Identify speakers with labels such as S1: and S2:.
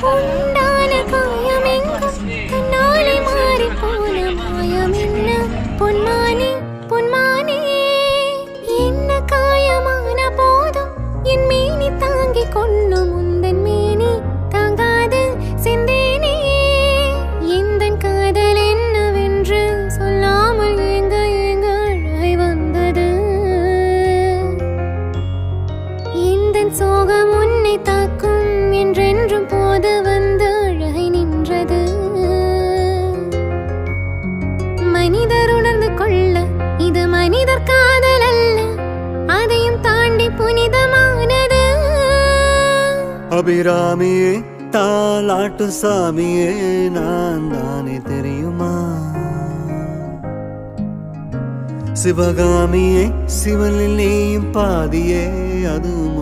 S1: உண்டான காயமெங்கும் தன்னாலே மாறி போன மாயம் என்ன பொன்மானே பொன்மானே என்ன காயமான போதும் என் மேனி தாங்கிக் கொள்ளும் முந்தன் மேனி தாங்காது செந்தேனே எந்தன் காதல் என்னவென்று சொல்லாமல் ஏங்க ஏங்க அழை வந்தது எந்தன் சோகம் உன்னை தாக்கும் என்றென்றும் போது வந்து அழகை நின்றது மனிதர் உணர்ந்து கொள்ள இது மனிதர் காதல் அல்ல அதையும் தாண்டி புனிதமானது
S2: அபிராமியே தாலாட்டு சாமியே நான் தானே தெரியுமா சிவகாமியே சிவனில் நீயும் பாதியே அதுவும்